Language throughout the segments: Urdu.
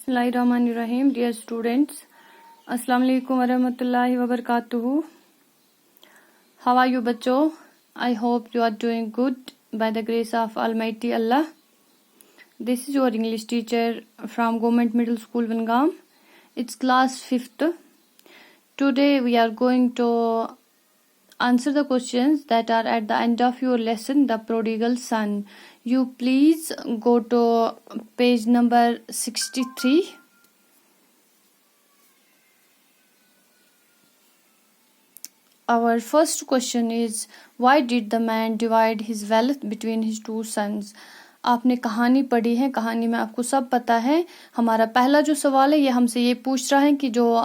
Bismillahirrahmanirrahim. Dear students, Assalamu alaikum warahmatullahi wabarakatuh. How are you bachcho? I hope you are doing good by the grace of Almighty Allah. This is your English teacher from Government Middle School Vangam. It's class 5th. Today we are going to answer the questions that are at the end of your lesson, The Prodigal Son. You please go to page number 63. Our first question is, why did the man divide his wealth between his two sons? آپ نے کہانی پڑھی ہے، کہانی میں آپ کو سب پتہ ہے. ہمارا پہلا جو سوال ہے یہ ہم سے یہ پوچھ رہا ہے کہ جو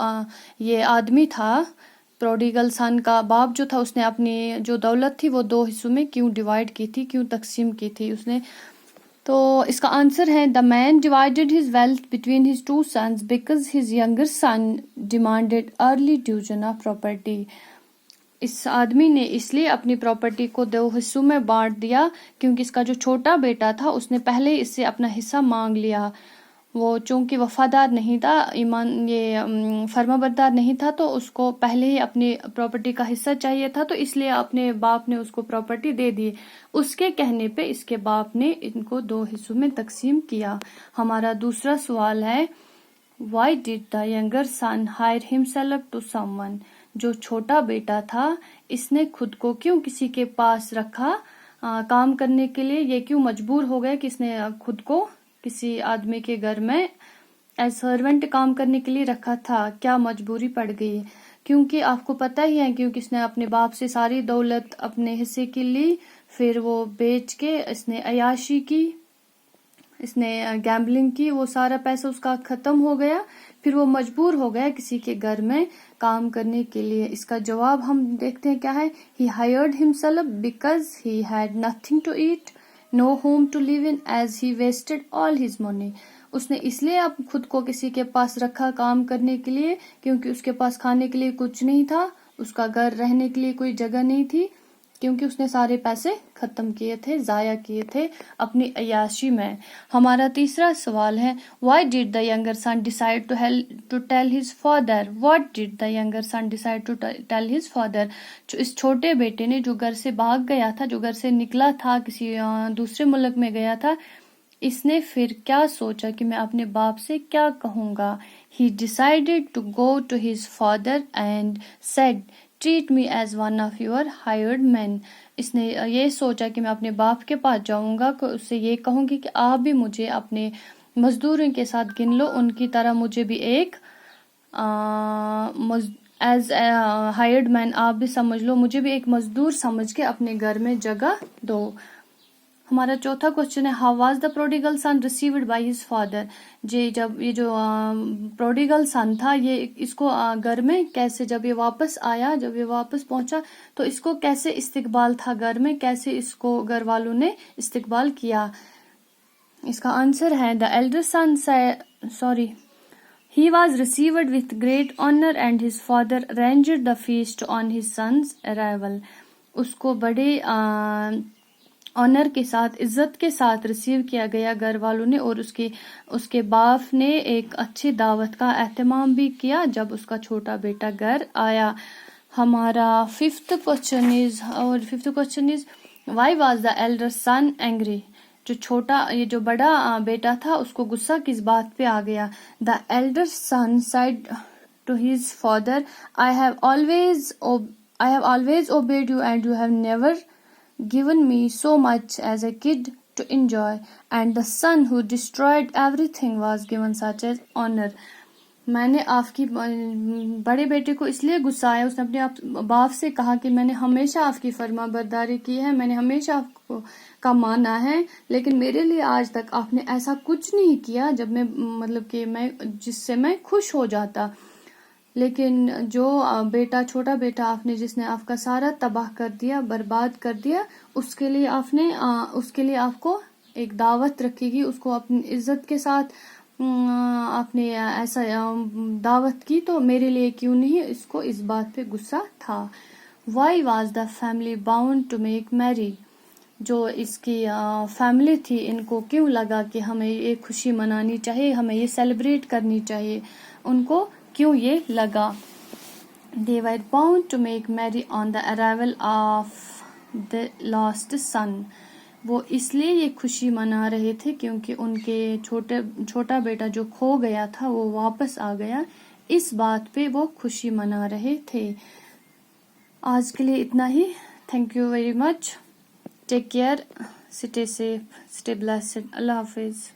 یہ آدمی تھا، پروڈیگل سن کا باپ جو تھا، اس نے اپنی جو دولت تھی وہ 2 حصوں میں کیوں ڈیوائڈ کی تھی، کیوں تقسیم کی تھی اس نے. تو اس کا آنسر ہے the man divided his wealth between his 2 sons because his younger son demanded early division of property. اس آدمی نے اس لیے اپنی پراپرٹی کو 2 حصوں میں بانٹ دیا کیونکہ اس کا جو چھوٹا بیٹا تھا اس نے پہلے اس سے اپنا حصہ مانگ لیا. وہ چونکہ وفادار نہیں تھا، فرما بردار نہیں تھا، تو اس کو پہلے ہی اپنی پراپرٹی کا حصہ چاہیے تھا، تو اس لیے اپنے باپ نے اس کو پراپرٹی دے دی. اس کے کہنے پہ اس کے باپ نے ان کو 2 حصوں میں تقسیم کیا. ہمارا دوسرا سوال ہے why did the younger son hire himself to someone. جو چھوٹا بیٹا تھا اس نے خود کو کیوں کسی کے پاس رکھا کام کرنے کے لیے؟ یہ کیوں مجبور ہو گیا کہ اس نے خود کو کسی آدمی کے گھر میں ایز سرونٹ کام کرنے کے لیے رکھا تھا؟ کیا مجبوری پڑ گئی؟ کیونکہ آپ کو پتہ ہی ہے، کیونکہ اس نے اپنے باپ سے ساری دولت اپنے حصے کی لی، پھر وہ بیچ کے اس نے عیاشی کی، اس نے گیمبلنگ کی، وہ سارا پیسہ اس کا ختم ہو گیا، پھر وہ مجبور ہو گیا کسی کے گھر میں کام کرنے کے لیے. اس کا جواب ہم دیکھتے ہیں کیا ہے. He hired himself because he had nothing to eat, no home to live in, as he wasted all his money. اس نے اس لیے اب خود کو کسی کے پاس رکھا کام کرنے کے لیے کیونکہ اس کے پاس کھانے کے لیے کچھ نہیں تھا، اس کا گھر رہنے کے لیے کوئی جگہ نہیں تھی، کیونکہ اس نے سارے پیسے ختم کیے تھے، ضائع کیے تھے اپنی عیاشی میں. ہمارا تیسرا سوال ہے why did the younger son decide to tell his father. What did the younger son decide to tell his father. جو اس چھوٹے بیٹے نے جو گھر سے بھاگ گیا تھا، جو گھر سے نکلا تھا، کسی دوسرے ملک میں گیا تھا، اس نے پھر کیا سوچا کہ میں اپنے باپ سے کیا کہوں گا. He decided to go to his father and said treat me as one of your hired man. اس نے یہ سوچا کہ میں اپنے باپ کے پاس جاؤں گا، اس سے یہ کہوں گی کہ آپ بھی مجھے اپنے مزدوروں کے ساتھ گن لو، ان کی طرح مجھے بھی ایک ایز ہائرڈ مین آپ بھی سمجھ لو، مجھے بھی ایک مزدور سمجھ کے اپنے گھر میں جگہ دو. ہمارا چوتھا کوشچن ہے how was the prodigal son received by his father. جب یہ جو پروڈیگل سن تھا، یہ اس کو گھر میں کیسے، جب یہ واپس آیا، جب یہ واپس پہنچا تو اس کو کیسے استقبال تھا گھر میں، کیسے اس کو گھر والوں نے استقبال کیا؟ اس کا آنسر ہے the elder son he was received with great honor and his father arranged the feast on his son's arrival. اس کو بڑے آنر کے ساتھ، عزت کے ساتھ ریسیو کیا گیا گھر والوں نے، اور اس کے باپ نے ایک اچھی دعوت کا اہتمام بھی کیا جب اس کا چھوٹا بیٹا گھر آیا. ہمارا fifth question is why was the elder son angry. یہ جو بڑا بیٹا تھا اس کو غصہ کس بات پہ آ گیا؟ The elder son said to his father I have always obeyed you and you have never given me so much as a kid to enjoy, and the son who destroyed everything was given such as honor. میں نے آپ کی بڑے بیٹے کو اس لیے غصہ آیا، اس نے اپنے باپ سے کہا کہ میں نے ہمیشہ آپ کی فرما برداری کی ہے، میں نے ہمیشہ آپ کا مانا ہے، لیکن میرے لیے آج تک آپ نے ایسا کچھ نہیں کیا جب میں کہ میں جس سے میں خوش ہو جاتا. لیکن جو چھوٹا بیٹا آپ نے، جس نے آپ کا سارا تباہ کر دیا، برباد کر دیا، اس کے لیے آپ کو ایک دعوت رکھے گی، اس کو اپنی عزت کے ساتھ آپ نے ایسا دعوت کی، تو میرے لیے کیوں نہیں؟ اس کو اس بات پہ غصہ تھا. Why was the family bound to make merry. جو اس کی فیملی تھی ان کو کیوں لگا کہ ہمیں یہ خوشی منانی چاہیے, ہمیں یہ سیلیبریٹ کرنی چاہیے, ان کو کیوں یہ لگا. They were bound to make merry on the arrival of the lost son. وہ اس لیے یہ خوشی منا رہے تھے کیونکہ ان کے چھوٹا بیٹا جو کھو گیا تھا وہ واپس آ گیا, اس بات پہ وہ خوشی منا رہے تھے. آج کے لیے اتنا ہی. Thank you very much. Take care, stay safe, stay blessed. اللہ حافظ.